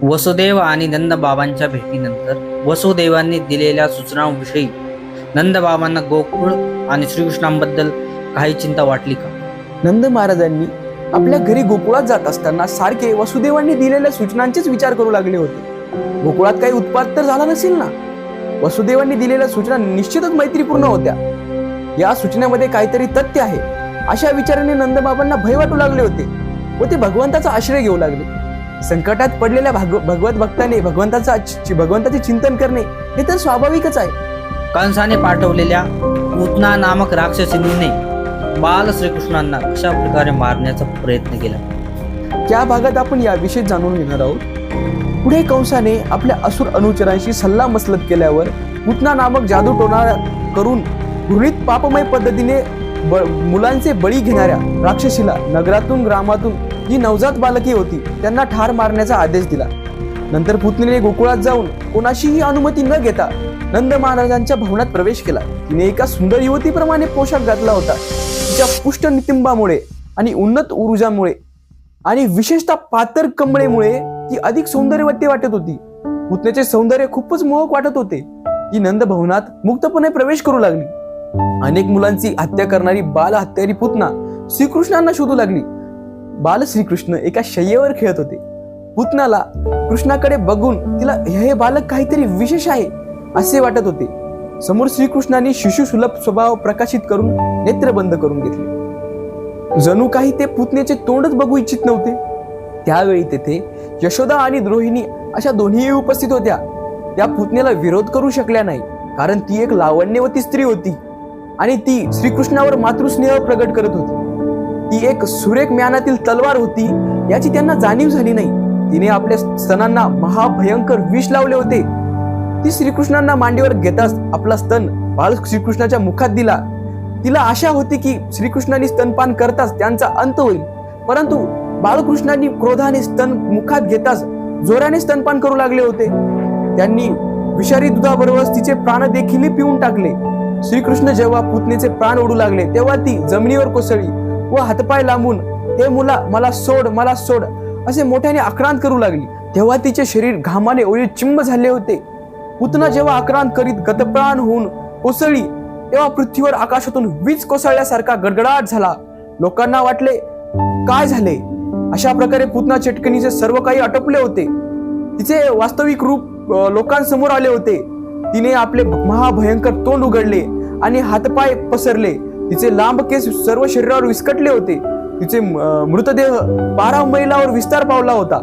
वसुदेव आणि नंदबाबांच्या भेटीनंतर वसुदेवांनी दिलेल्या सूचनांविषयी नंदबाबांना गोकुळ आणि श्रीकृष्णांबद्दल काही चिंता वाटली का? नंद महाराजांनी आपल्या घरी गोकुळात जात असताना सारखे वसुदेवांनी दिलेल्या सूचनांचेच विचार करू लागले होते. गोकुळात काही उत्पात तर झाला नसेल ना? वसुदेवांनी दिलेल्या सूचना निश्चितच मैत्रीपूर्ण होत्या. या सूचनेमध्ये काहीतरी तथ्य आहे अशा विचाराने नंदबाबांना भय वाटू लागले होते व ते भगवंताचा आश्रय घेऊ लागले. संकटात पडलेल्या भगवत भक्ताने भगवंताचे चिंतन करणे हे तर स्वाभाविकच आहे. कंसाने पाठवलेल्या पूतना नामक राक्षसीने बाल श्रीकृष्णांना कशा प्रकारे मारण्याचा प्रयत्न केला? त्या भागात आपण याविषयी जाणून घेणार आहोत. पुढे कंसाने आपल्या असुर अनुचरांशी सल्ला मसलत केल्यावर पूतना नामक जादूटोणा करून घृणित पापमय पद्धतीने मुलांचे बळी घेणाऱ्या राक्षसीला नगरातून ग्रामातून जी नवजात बालके होती त्यांना ठार मारण्याचा आदेश दिला. नंतर पुतणीने गोकुळात जाऊन कोणाशीही अनुमती न घेता नंद महाराजांच्या भवनात प्रवेश केला. तिने एका सुंदर युवतीप्रमाणे पोशाख घातला होता. तिच्या पुष्ट नितिंबामुळे आणि उन्नत ऊर्जामुळे आणि विशेषतः पातर कमळेमुळे ती अधिक सौंदर्यवती वाटत होती. पुतणेचे सौंदर्य खूपच मोहक वाटत होते. ती नंद भवनात मुक्तपणे प्रवेश करू लागली. अनेक मुलांची हत्या करणारी बाल हत्यारी पुतना श्रीकृष्णांना शोधू लागली. बाल श्रीकृष्ण एका शय्येवर खेळत होते. पुतनाला कृष्णाकडे बघून तिला हे बालक काहीतरी विशेष आहे असे वाटत होते. समोर श्रीकृष्णांनी शिशुसुलभ स्वभाव प्रकाशित करून नेत्र बंद करून घेतले. जणू काही ते पुतनेचे तोंडच बघू इच्छित नव्हते. त्यावेळी तेथे यशोदा आणि द्रोहिणी अशा दोन्हीही उपस्थित होत्या. त्या पुतनेला विरोध करू शकल्या नाही, कारण ती एक लावण्यवती स्त्री होती आणि ती श्रीकृष्णावर मातृस्नेह प्रगट करत होती. ती एक सुरेख म्यानातील तलवार होती याची त्यांना जाणीव झाली नाही. तिने आपल्या स्तनांना महाभयंकर विष लावले होते. ती श्रीकृष्णांना मांडीवर घेताच आपला स्तन बाळ श्रीकृष्णाच्या मुखात दिला. तिला आशा होती की श्रीकृष्णांनी स्तनपान करताच त्यांचा अंत होईल, परंतु बाळकृष्णांनी क्रोधाने स्तन मुखात घेताच जोराने स्तनपान करू लागले होते. त्यांनी विषारी दुधाबरोबर तिचे प्राण देखील पिऊन टाकले. श्रीकृष्ण जेव्हा पुतनेचे प्राण ओढू लागले तेव्हा ती जमिनीवर कोसळली व हातपाय लांबून हे मुला मला सोड मला सोड असे मोठ्याने आक्रांत करू लागली. तेव्हा तिचे शरीर घामाने ओले चिंब झाले होते. पुतना जेव्हा आक्रांत करीत गतप्राण होऊन कोसळली तेव्हा पृथ्वीवर आकाशातून वीज कोसळल्यासारखा गडगडाट झाला. लोकांना वाटले काय झाले. अशा प्रकारे पुतना चटकणीचे सर्व काही आटोपले होते. तिचे वास्तविक रूप लोकांसमोर आले होते. तिने आपले महाभयंकर तोंड उघडले आणि हातपाय पसरले. तिचे लांब केस सर्व शरीरावर विस्कटले होते. तिचे मृतदेह 12 मैलावर विस्तार पावला होता.